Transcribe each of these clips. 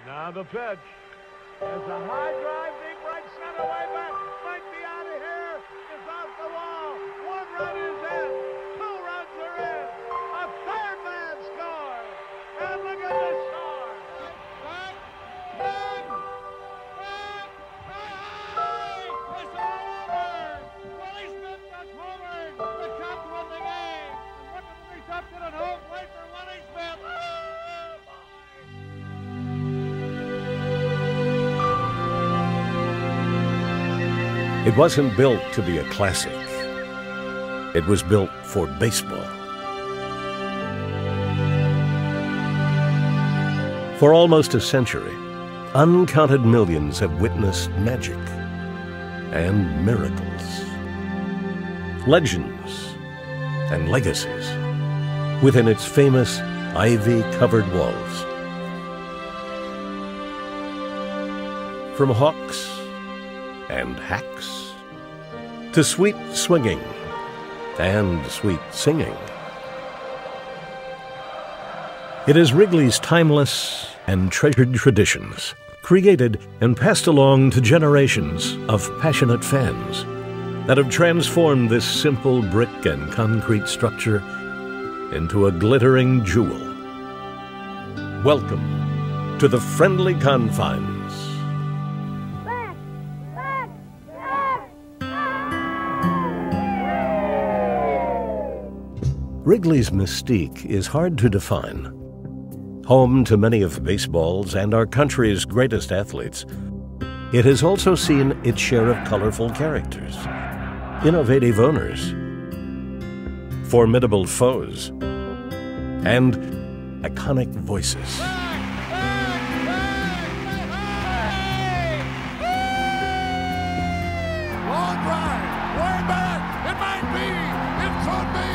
Now the pitch. It's a high drive, deep right center, way back. Might be out of here. It's off the wall. One run is in. Two runs are in. A third man scores. And look at this score. Back, back, back, back. It's all over. Willie Smith has homered. The Cubs win the game. Look at the reception at home plate for Willie Smith. It wasn't built to be a classic. It was built for baseball. For almost a century, uncounted millions have witnessed magic and miracles, legends and legacies within its famous ivy-covered walls. From hawks and hacks to sweet swinging and sweet singing. It is Wrigley's timeless and treasured traditions, created and passed along to generations of passionate fans, that have transformed this simple brick and concrete structure into a glittering jewel. Welcome to the friendly Confines. Wrigley's mystique is hard to define. Home to many of baseball's and our country's greatest athletes, it has also seen its share of colorful characters, innovative owners, formidable foes, and iconic voices. Long drive, way back, it might be, it could be,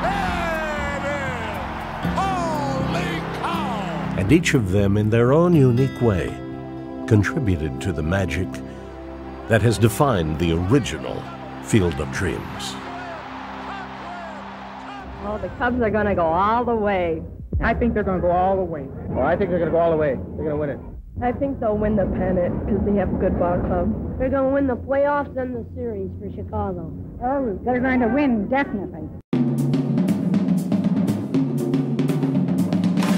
it is! Holy cow! And each of them, in their own unique way, contributed to the magic that has defined the original Field of Dreams. Oh, the Cubs are going to go all the way. I think they're going to go all the way. Well, I think they're going to go all the way. They're going to win it. I think they'll win the pennant because they have a good ball club. They're going to win the playoffs and the series for Chicago. Oh, they're going to win, definitely.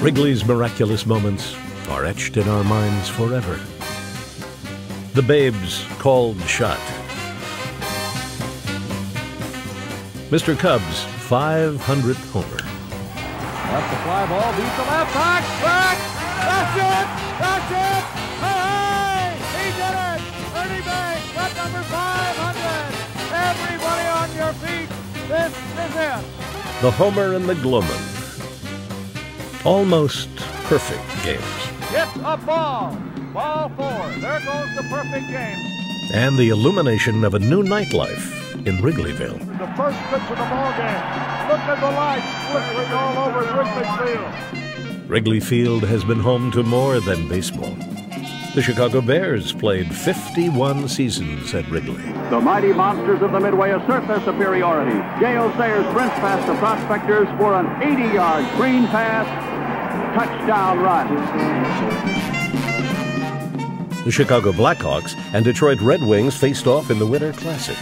Wrigley's miraculous moments are etched in our minds forever. The Babe's called shot. Mr. Cub's 500th homer. That's the fly ball, beats the left, back, that's it, hey, he did it, Ernie Banks, got number 500, everybody on your feet, this is it. The homer and the glow-man. Almost perfect games. It's a ball 4, there goes the perfect game. And the illumination of a new nightlife in Wrigleyville. The first pitch of the ball game, look at the lights flickering all over Wrigley Field. Wrigley Field has been home to more than baseball. The Chicago Bears played 51 seasons at Wrigley. The mighty monsters of the Midway assert their superiority. Gale Sayers sprints past the prospectors for an 80-yard screen pass, touchdown run. The Chicago Blackhawks and Detroit Red Wings faced off in the Winter Classic.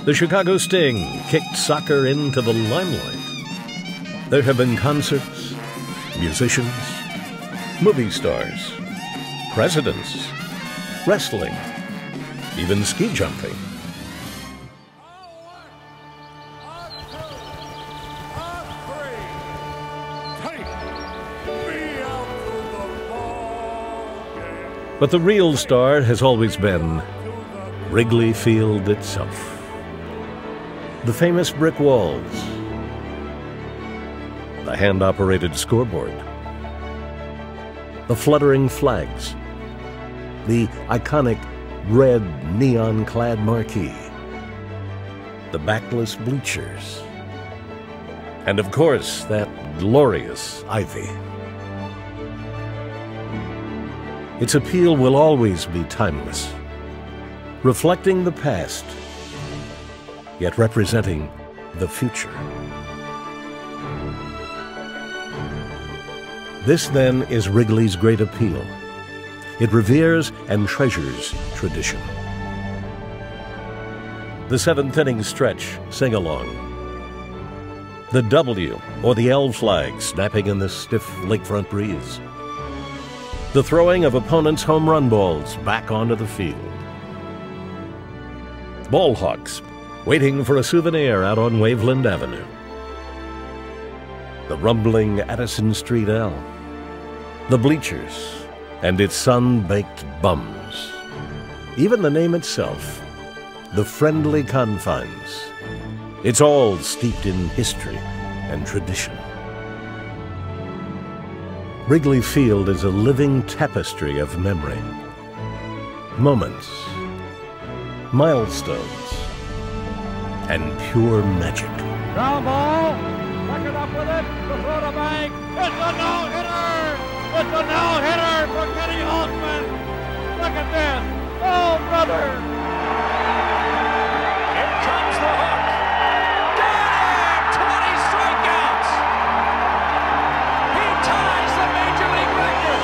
The Chicago Sting kicked soccer into the limelight. There have been concerts, musicians, movie stars, presidents, wrestling, even ski jumping. But the real star has always been Wrigley Field itself. The famous brick walls, the hand-operated scoreboard, the fluttering flags, the iconic red neon-clad marquee, the backless bleachers, and of course, that glorious ivy. Its appeal will always be timeless, reflecting the past, yet representing the future. This, then, is Wrigley's great appeal. it reveres and treasures tradition. The seventh inning stretch sing-along. The W or the L flag snapping in the stiff lakefront breeze. The throwing of opponents' home run balls back onto the field. Ball hawks waiting for a souvenir out on Waveland Avenue. The rumbling Addison Street L. The bleachers and its sun-baked bums. Even the name itself, the friendly Confines. It's all steeped in history and tradition. Wrigley Field is a living tapestry of memory. Moments, milestones, and pure magic. Ground ball. Tucker up with it. The throw to Bank. It's a no-hitter. It's a no-hitter for Kenny Holtzman. Look at this. Oh, brother. Here comes the hook. Got him. 20 strikeouts. He ties the Major League record.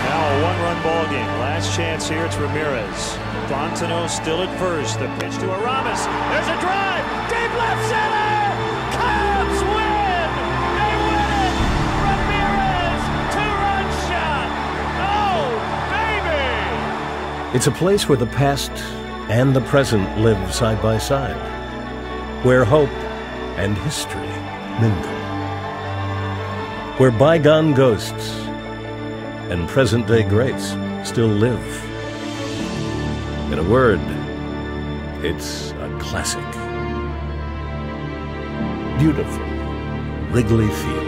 Now a one-run ball game. Last chance here. It's Ramirez. Fontenot still at first. The pitch to Aramis. There's a drive. Deep left center. Cubs win. They win it. Ramirez, two-run shot. Oh, baby. It's a place where the past and the present live side by side, where hope and history mingle, where bygone ghosts and present-day greats still live. In a word, it's a classic. Beautiful Wrigley Field.